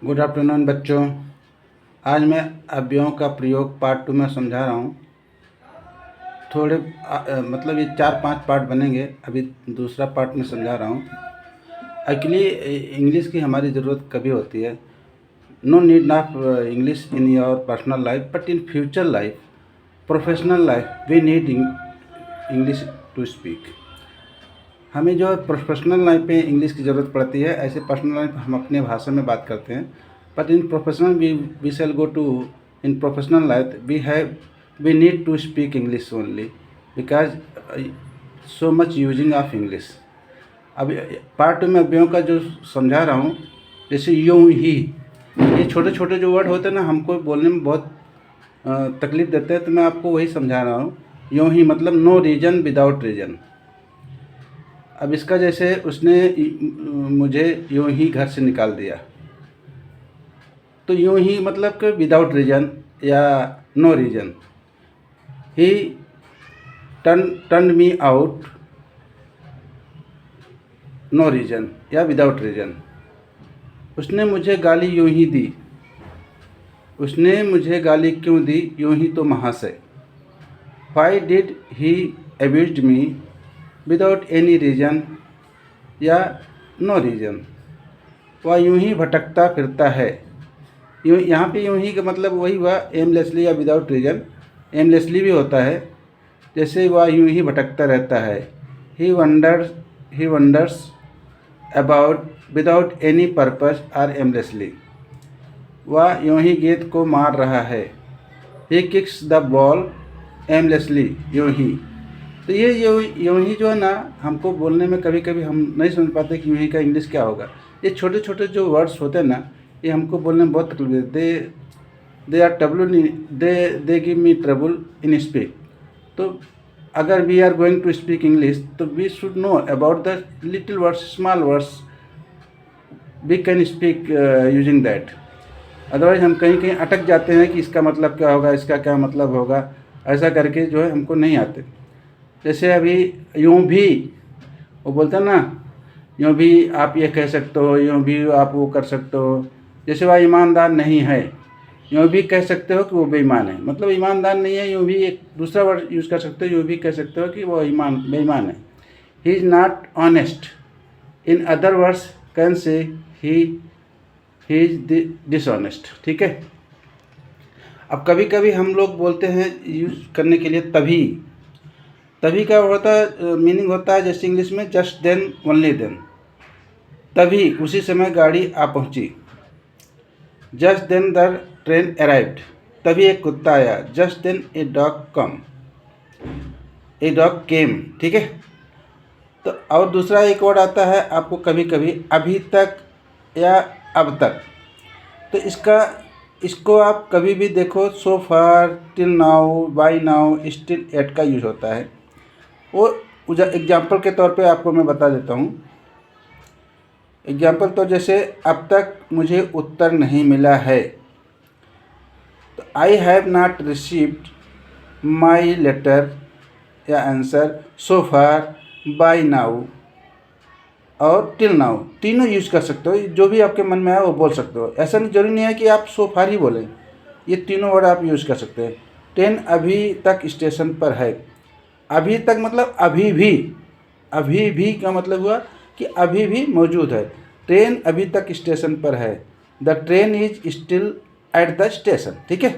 Good afternoon बच्चों। आज मैं अवयवों का प्रयोग पार्ट 2 में समझा रहा हूँ। थोड़े मतलब ये 4-5 पार्ट बनेंगे। अभी दूसरा पार्ट में समझा रहा हूँ। एक्चुअली इंग्लिश की हमारी ज़रूरत कभी होती है। No need of English in your personal life, but in future life, professional life, we need English to speak. हमें जो प्रोफेशनल लाइफ में इंग्लिश की ज़रूरत पड़ती है, ऐसे पर्सनल लाइफ हम अपने भाषा में बात करते हैं। But in professional we shall go to in professional life we need to speak English only because so much using of English. अब पार्ट में अवयवों का जो समझा रहा हूँ, जैसे यूं ही, ये छोटे छोटे जो वर्ड होते हैं ना, हमको बोलने में बहुत तकलीफ़ देते हैं, तो मैं आपको वही समझा रहा हूँ। यूं ही मतलब नो रीज़न विदाउट रीज़न। अब इसका जैसे उसने मुझे यूं ही घर से निकाल दिया, तो यूं ही मतलब कि विदाउट रीज़न या no reason. He turn me out, no reason या विदाउट रीज़न। उसने मुझे गाली यूं ही दी। उसने मुझे गाली क्यों दी? यूं ही तो महाशय। Why did he abused me without any reason या नो रीज़न। वह यूं ही भटकता फिरता है। यूँ यहाँ पे यूं ही का मतलब वही हुआ एमलेसली या विदाउट रीज़न। एमलेसली भी होता है, जैसे वह यूं ही भटकता रहता है। He wonders about without any purpose और एमलेसली। वह यूं ही गेंद को मार रहा है। He kicks the ball aimlessly, यूं ही। तो ये यूं ही जो है ना, हमको बोलने में कभी कभी हम नहीं समझ पाते कि यूं ही का इंग्लिश क्या होगा। ये छोटे छोटे जो वर्ड्स होते हैं ना, ये हमको बोलने में बहुत तकलीफ देते। They give me trouble in speak. तो अगर we are going to speak English, तो we should know about the little words, small words, we can speak using that. Otherwise हम कहीं कहीं अटक जाते हैं कि इसका मतलब क्या होगा, इसका क्या मतलब होगा, ऐसा करके जो है हमको नहीं आते। जैसे अभी यूं भी, वो बोलते हैं ना, यूं भी आप ये कह सकते हो, यूं भी आप वो कर सकते हो। जैसे वह ईमानदार नहीं है, यूं भी कह सकते हो कि वो बेईमान है। मतलब ईमानदार नहीं है, यूं भी एक दूसरा वर्ड यूज़ कर सकते हो, यूं भी कह सकते हो कि वो बेईमान है। He is not honest. In other words can say he is dishonest. ठीक है। अब कभी कभी हम लोग बोलते हैं यूज़ करने के लिए तभी। तभी का होता मीनिंग होता है, जैसे इंग्लिश में जस्ट देन, ओनली देन। तभी उसी समय गाड़ी आ पहुंची। Just then the train arrived. तभी एक कुत्ता आया। Just then a dog came. ठीक है। तो और दूसरा एक वर्ड आता है आपको कभी कभी, अभी तक या अब तक। तो इसको आप कभी भी देखो, so far, till now, by now, still at का यूज होता है। वो एग्जाम्पल के तौर पे आपको मैं बता देता हूँ। एग्जाम्पल तो जैसे अब तक मुझे उत्तर नहीं मिला है, तो I have not received my letter या answer so far, by now और टिल नाउ। तीनों यूज कर सकते हो, जो भी आपके मन में आए वो बोल सकते हो। ऐसा नहीं जरूरी नहीं है कि आप सो फार ही बोलें, ये तीनों वर्ड आप यूज कर सकते हैं। ट्रेन अभी तक स्टेशन पर है। अभी तक मतलब अभी भी। अभी भी का मतलब हुआ कि अभी भी मौजूद है। ट्रेन अभी तक स्टेशन पर है। The train is still at the station. ठीक है।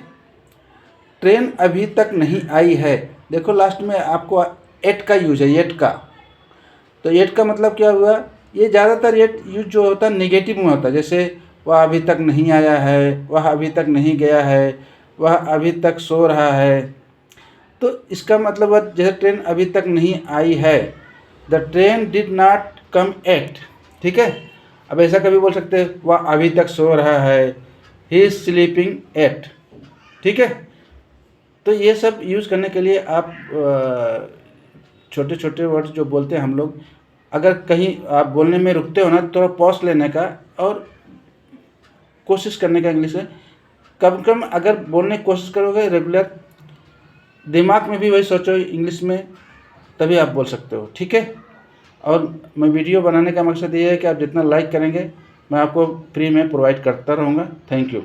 ट्रेन अभी तक नहीं आई है। देखो लास्ट में आपको एट का यूज है, एट का। तो एट का मतलब क्या हुआ? ये ज़्यादातर एट यूज जो होता है नेगेटिव में होता है। जैसे वह अभी तक नहीं आया है, वह अभी तक नहीं गया है, वह अभी तक सो रहा है। तो इसका मतलब जैसे ट्रेन अभी तक नहीं आई है, the train did not come at. ठीक है। अब ऐसा कभी बोल सकते हैं, वह अभी तक सो रहा है, ही इज स्लीपिंग एट। ठीक है। तो ये सब यूज़ करने के लिए आप छोटे छोटे वर्ड्स जो बोलते हैं हम लोग, अगर कहीं आप बोलने में रुकते हो ना, तो थोड़ा पॉज लेने का और कोशिश करने का इंग्लिश में। कम कम अगर बोलने की कोशिश करोगे रेगुलर, दिमाग में भी वही सोचो इंग्लिश में, तभी आप बोल सकते हो। ठीक है। और मैं वीडियो बनाने का मकसद ये है कि आप जितना लाइक करेंगे मैं आपको फ्री में प्रोवाइड करता रहूँगा। Thank you.